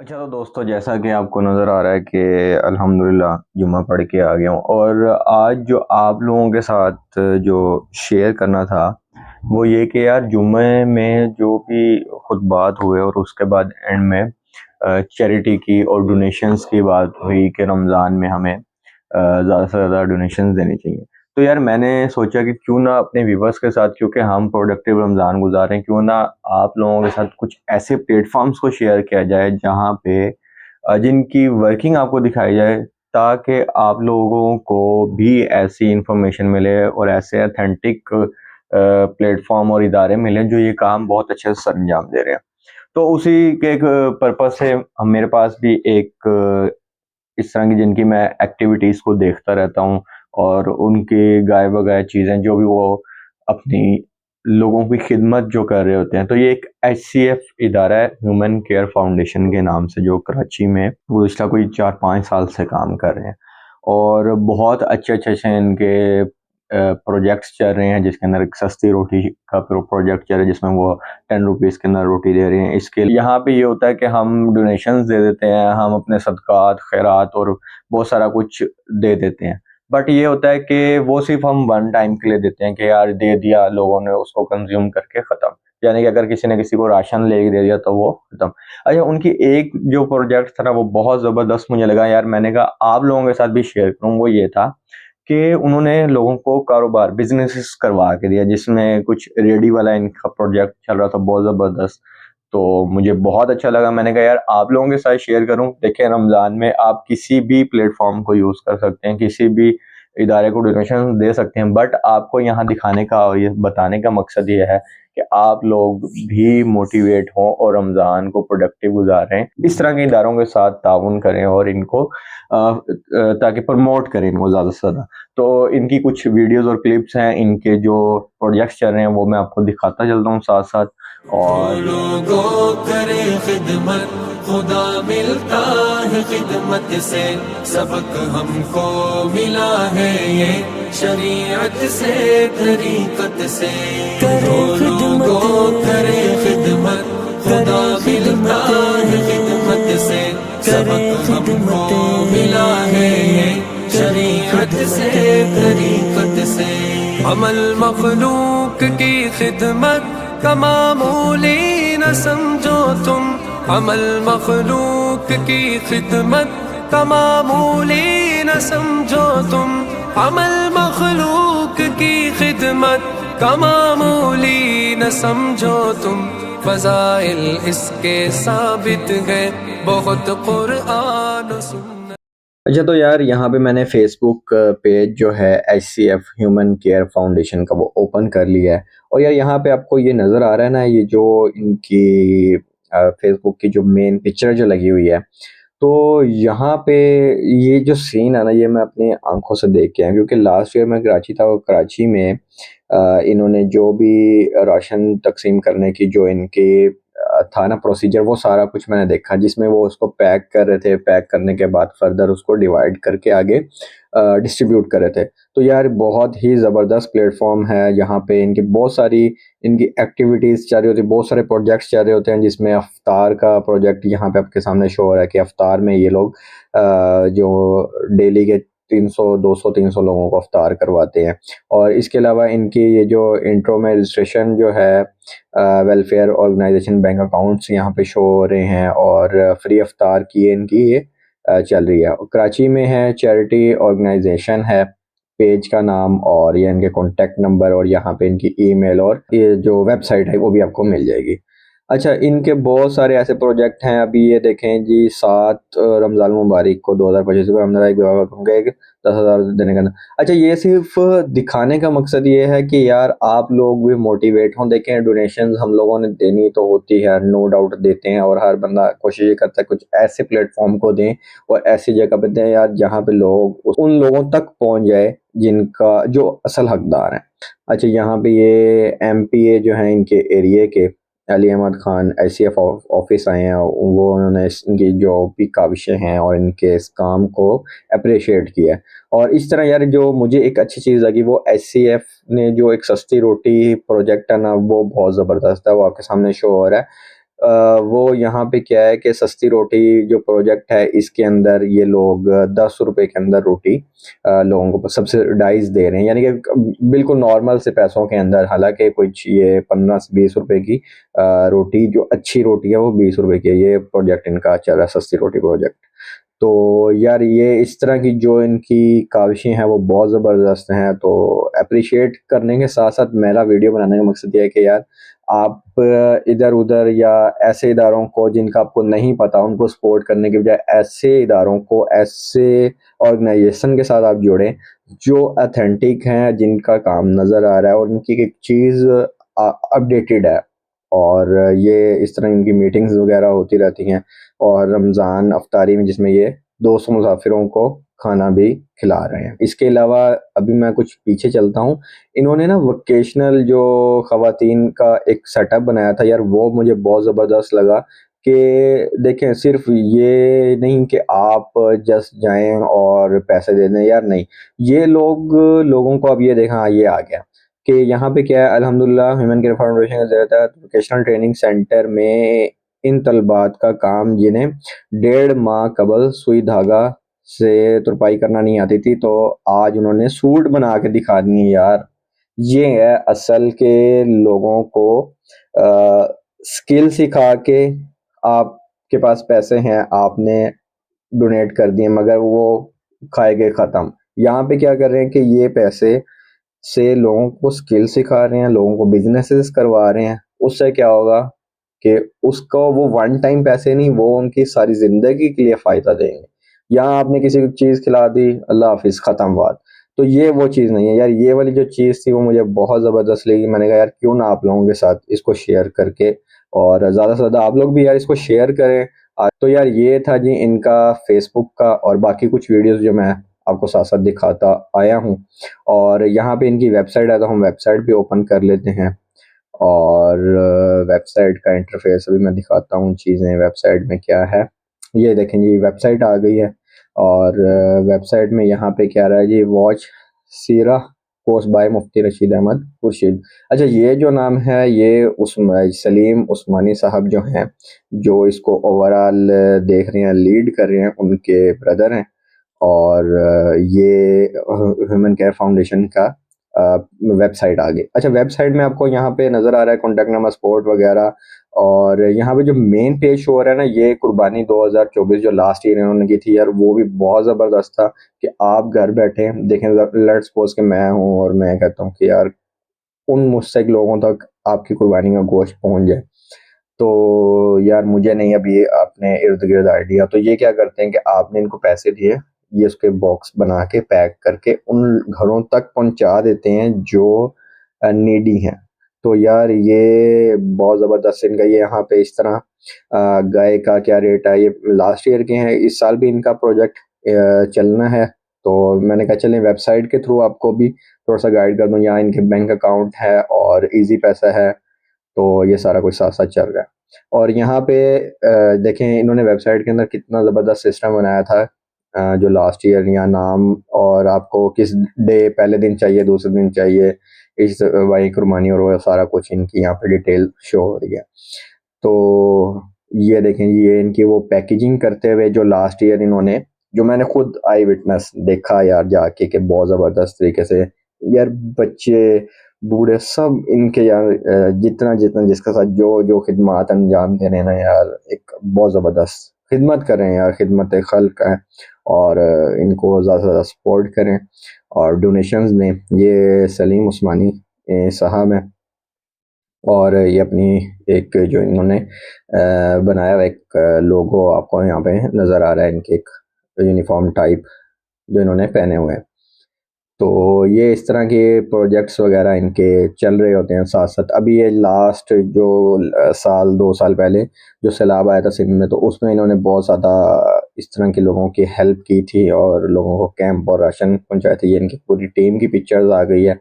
अच्छा तो दोस्तों जैसा कि आपको नज़र आ रहा है कि अल्हम्दुलिल्लाह जुम्मा पढ़ के आ गया हूँ और आज जो आप लोगों के साथ जो शेयर करना था वो ये कि यार जुम्मे में जो भी खुतबात हुए और उसके बाद एंड में चैरिटी की और डोनेशंस की बात हुई कि रमज़ान में हमें ज़्यादा से ज़्यादा डोनेशंस देनी चाहिए। तो यार मैंने सोचा कि क्यों ना अपने व्यूवर्स के साथ, क्योंकि हम प्रोडक्टिव रमज़ान गुजार रहे हैं, क्यों ना आप लोगों के साथ कुछ ऐसे प्लेटफॉर्म्स को शेयर किया जाए जहाँ पे जिनकी वर्किंग आपको दिखाई जाए, ताकि आप लोगों को भी ऐसी इंफॉर्मेशन मिले और ऐसे अथेंटिक प्लेटफॉर्म और इदारे मिले जो ये काम बहुत अच्छे से सर अंजाम दे रहे हैं। तो उसी के एक पर्पज़ से हम मेरे पास भी एक इस तरह की जिनकी मैं एक्टिविटीज़ को देखता रहता हूँ और उनकी गाए-बगाए चीज़ें जो भी वो अपनी लोगों की खिदमत जो कर रहे होते हैं। तो ये एक एचसीएफ इदारा है, ह्यूमन केयर फाउंडेशन के नाम से, जो कराची में गुज़िश्ता कोई 4-5 साल से काम कर रहे हैं और बहुत अच्छे-अच्छे इनके प्रोजेक्ट्स चल रहे हैं, जिसके अंदर एक सस्ती रोटी का प्रोजेक्ट चल रहा है जिसमें वो 10 रुपीज़ के अंदर रोटी दे रहे हैं। इसके यहाँ पे ये होता है कि हम डोनेशंस दे देते हैं, हम अपने सदक़ात, खैरात और बहुत सारा कुछ दे देते हैं। बट ये होता है कि वो सिर्फ़ हम वन टाइम के लिए देते हैं कि यार दे दिया, लोगों ने उसको कंज़्यूम करके ख़त्म। यानी कि अगर किसी ने किसी को राशन ले के दे दिया तो वो ख़त्म। अच्छा, उनकी एक जो प्रोजेक्ट था ना वो बहुत ज़बरदस्त मुझे लगा यार, मैंने कहा आप लोगों के साथ भी शेयर करूँ। वो ये था कि उन्होंने लोगों को कारोबार बिज़नेसेस करवा के दिया, जिसमें कुछ रेहड़ी वाला इनका प्रोजेक्ट चल रहा था बहुत ज़बरदस्त। तो मुझे बहुत अच्छा लगा, मैंने कहा यार आप लोगों के साथ शेयर करूँ। देखिए रमज़ान में आप किसी भी प्लेटफ़ॉर्म को यूज़ कर सकते हैं, किसी भी इदारे को डोनेशन दे सकते हैं, बट आपको यहाँ दिखाने का और ये बताने का मकसद ये है कि आप लोग भी मोटिवेट हों और रमज़ान को प्रोडक्टिव गुज़ारें। इस तरह के इदारों के साथ ताउन करें और इनको ताकि प्रमोट करें इनको ज़्यादा से ज़्यादा। तो इनकी कुछ वीडियोज़ और क्लिप्स हैं, इनके जो प्रोजेक्ट्स चल रहे हैं वो मैं आपको दिखाता चलता हूँ साथ-साथ। और लोगों करे खिदमत, खुदा मिलता है खिदमत से, सबक हमको मिला है ये शरीयत से, तरीकत से। लोगों करे खिदमत, खुदा मिलता है खिदमत से, सबक हमको मिला है ये शरीयत से, तरीकत से। अमल मखलूक की खिदमत का मामूली न समझो तुम, अमल मखलूक की खिदमत का मामूली न समझो तुम, अमल मखलूक की खिदमत का मामूली न समझो तुम। फज़ाइल इसके साबित है बहुत कुरान सुन्नत। अच्छा तो यार यहाँ पे मैंने फेसबुक पेज जो है एचसीएफ ह्यूमन केयर फाउंडेशन का वो ओपन कर लिया है। और यार यहाँ पे आपको ये नज़र आ रहा है ना, ये जो इनकी फेसबुक की जो मेन पिक्चर जो लगी हुई है, तो यहाँ पे ये जो सीन है ना, ये मैं अपनी आंखों से देख के आया, क्योंकि लास्ट ईयर मैं कराची था और कराची में इन्होंने जो भी राशन तकसीम करने की जो इनके था ना प्रोसीजर, वो सारा कुछ मैंने देखा, जिसमें वो उसको पैक कर रहे थे, पैक करने के बाद फर्दर उसको डिवाइड करके आगे डिस्ट्रीब्यूट कर रहे थे। तो यार बहुत ही ज़बरदस्त प्लेटफॉर्म है, यहाँ पे इनकी बहुत सारी इनकी एक्टिविटीज़ चल रही होती है, बहुत सारे प्रोजेक्ट्स चल रहे होते हैं, जिसमें अफ्तार का प्रोजेक्ट यहाँ पे आपके सामने शो हो रहा है कि अफ्तार में ये लोग जो डेली के 300 200 300 लोगों को अफ्तार करवाते हैं। और इसके अलावा इनकी ये जो इंट्रो में रजिस्ट्रेशन जो है वेलफेयर ऑर्गेनाइजेशन बैंक अकाउंट्स यहाँ पे शो हो रहे हैं और फ्री अफ्तार की इनकी ये चल रही है। कराची में है, चैरिटी ऑर्गेनाइजेशन है पेज का नाम, और ये इनके कॉन्टैक्ट नंबर और यहाँ पे इनकी ईमेल और ये जो वेबसाइट है वो भी आपको मिल जाएगी। अच्छा, इनके बहुत सारे ऐसे प्रोजेक्ट हैं, अभी ये देखें जी 7 रमज़ान मुबारक को 2025 को हमने एक उनका एक 10,000 देने का। अच्छा, ये सिर्फ दिखाने का मकसद ये है कि यार आप लोग भी मोटिवेट हों। देखें डोनेशंस हम लोगों ने देनी तो होती है, नो डाउट देते हैं, और हर बंदा कोशिश ये करता है कुछ ऐसे प्लेटफॉर्म को दें और ऐसी जगह पे दें यार जहाँ पे लोग उन लोगों तक पहुँच जाए जिनका जो असल हकदार हैं। अच्छा, यहाँ पे ये एमपीए जो हैं इनके एरिया के अली अहमद खान एसीएफ ऑफिस आए हैं, वो उन्होंने इनकी जो भी काविशें हैं और इनके इस काम को अप्रिशिएट किया है। और इस तरह यार जो मुझे एक अच्छी चीज़ लगी वो एचसीएफ ने जो एक सस्ती रोटी प्रोजेक्ट है ना, वो बहुत ज़बरदस्त है, वो आपके सामने शो हो रहा है। वो यहाँ पे क्या है कि सस्ती रोटी जो प्रोजेक्ट है इसके अंदर ये लोग 10 रुपए के अंदर रोटी लोगों को सब्सिडाइज दे रहे हैं, यानी कि बिल्कुल नॉर्मल से पैसों के अंदर। हालांकि कुछ ये 15 से 20 रुपए की रोटी, जो अच्छी रोटी है वो 20 रुपए की है। ये प्रोजेक्ट इनका चल रहा है, सस्ती रोटी प्रोजेक्ट। तो यार ये इस तरह की जो इनकी काविशें हैं वो बहुत ज़बरदस्त हैं। तो अप्रिशिएट करने के साथ साथ मेरा वीडियो बनाने का मकसद ये है कि यार आप इधर उधर या ऐसे इदारों को जिनका आपको नहीं पता उनको सपोर्ट करने के बजाय ऐसे इदारों को, ऐसे ऑर्गेनाइजेशन के साथ आप जुड़ें जो अथेंटिक हैं, जिनका काम नज़र आ रहा है और उनकी एक चीज़ अपडेटेड है। और ये इस तरह इनकी मीटिंग्स वगैरह होती रहती हैं। और रमज़ान अफ्तारी में जिसमें ये 200 मुसाफिरों को खाना भी खिला रहे हैं। इसके अलावा अभी मैं कुछ पीछे चलता हूँ, इन्होंने ना वोकेशनल जो ख़वातीन का एक सेटअप बनाया था यार, वो मुझे बहुत ज़बरदस्त लगा। कि देखें, सिर्फ ये नहीं कि आप जस्ट जाएं और पैसे दे दें, यार नहीं। ये लोगों को अब ये देखा, हाँ ये आ गया कि यहाँ पे क्या है, अल्हम्दुलिल्लाह ह्यूमन केयर फाउंडेशन के ज़रिए वोकेशनल ट्रेनिंग सेंटर में इन तलबात का काम, जिन्हें 1.5 माह कबल सुई धागा से तुरपाई करना नहीं आती थी, तो आज उन्होंने सूट बना के दिखा दिए यार। ये है असल के लोगों को स्किल सिखा के, आपके पास पैसे हैं, आपने डोनेट कर दिए, मगर वो खाए गए ख़त्म। यहाँ पे क्या कर रहे हैं कि ये पैसे से लोगों को स्किल सिखा रहे हैं, लोगों को बिजनेसेस करवा रहे हैं। उससे क्या होगा कि उसको वो वन टाइम पैसे नहीं, वो उनकी सारी ज़िंदगी के लिए फ़ायदा देंगे। यहाँ आपने किसी को चीज़ खिला दी, अल्लाह हाफ़िज़, ख़त्म बात। तो ये वो चीज़ नहीं है यार। ये वाली जो चीज़ थी वो मुझे बहुत ज़बरदस्त लगी। मैंने कहा यार क्यों ना आप लोगों के साथ इसको शेयर करके, और ज़्यादा से ज़्यादा आप लोग भी यार इसको शेयर करें। तो यार ये था जी इनका फेसबुक का, और बाकी कुछ वीडियोज़ जो मैं आपको साथ-साथ दिखाता आया हूँ। और यहाँ पे इनकी वेबसाइट है, तो हम वेबसाइट भी ओपन कर लेते हैं। और वेबसाइट का इंटरफेस अभी मैं दिखाता हूँ, चीज़ें वेबसाइट में क्या है। ये देखें जी, वेबसाइट आ गई है। और वेबसाइट में यहाँ पे क्या रहा है जी, वॉच सीरा पोस्ट बाय मुफ्ती रशीद अहमद खुर्शीद। अच्छा, ये जो नाम है ये सलीम उस्मानी साहब जो हैं, जो इसको ओवरऑल देख रहे हैं, लीड कर रहे हैं, उनके ब्रदर हैं। और ये ह्यूमन केयर फाउंडेशन का वेबसाइट आ गई। अच्छा, वेबसाइट में आपको यहाँ पे नज़र आ रहा है कॉन्टैक्ट नंबर, सपोर्ट वगैरह। और यहाँ पे जो मेन पेज शो हो रहा है ना, ये कुर्बानी 2024 जो लास्ट ईयर इन्होंने की थी यार, वो भी बहुत ज़बरदस्त था। कि आप घर बैठे देखें, लेट्स सपोज कि मैं हूँ और मैं कहता हूँ कि यार उन मुस्तक लोगों तक आपकी कुर्बानी का गोश्त पहुँच जाए, तो यार मुझे नहीं अभी अपने इर्द गिर्द आइडिया। तो ये क्या करते हैं कि आपने इनको पैसे दिए, ये उसके बॉक्स बना के पैक करके उन घरों तक पहुंचा देते हैं जो नीडी हैं। तो यार ये बहुत ज़बरदस्त इनका, ये यहाँ पे इस तरह गाय का क्या रेट है, ये लास्ट ईयर के हैं, इस साल भी इनका प्रोजेक्ट चलना है। तो मैंने कहा चलें वेबसाइट के थ्रू आपको भी थोड़ा सा गाइड कर दूँ। यहाँ इनके बैंक अकाउंट है और इजी पैसा है, तो ये सारा कुछ साथ साथ चल रहा है। और यहाँ पे देखें इन्होंने वेबसाइट के अंदर कितना ज़बरदस्त सिस्टम बनाया था। जो लास्ट ईयर या नाम, और आपको किस डे, पहले दिन चाहिए, दूसरे दिन चाहिए, इस वही कुर्बानी, और वो सारा कुछ इनकी यहाँ पे डिटेल शो हो रही है। तो ये देखें जी, ये इनकी वो पैकेजिंग करते हुए जो लास्ट ईयर इन्होंने, जो मैंने खुद आई विटनेस देखा यार जाके, कि बहुत ज़बरदस्त तरीके से यार बच्चे बूढ़े सब इनके यार जितना जितना जिसके साथ जो जो खिदमत अंजाम दे रहे हैं ना यार, एक बहुत ज़बरदस्त खिदमत कर रहे हैं यार, खिदमत खल्क है। और इनको ज़्यादा से ज़्यादा सपोर्ट करें और डोनेशंस दें। ये सलीम उस्मानी साहब हैं, और ये अपनी एक जो इन्होंने बनाया हुआ एक लोगो आपको यहाँ पे नज़र आ रहा है, इनके एक यूनिफॉर्म टाइप जो इन्होंने पहने हुए हैं। तो ये इस तरह के प्रोजेक्ट्स वगैरह इनके चल रहे होते हैं साथ साथ। अभी ये लास्ट जो साल 2 साल पहले जो सैलाब आया था सिंध में, तो उसमें इन्होंने बहुत ज़्यादा इस तरह के लोगों की हेल्प की थी और लोगों को कैंप और राशन पहुंचाए थे। ये इनकी पूरी टीम की पिक्चर्स आ गई है।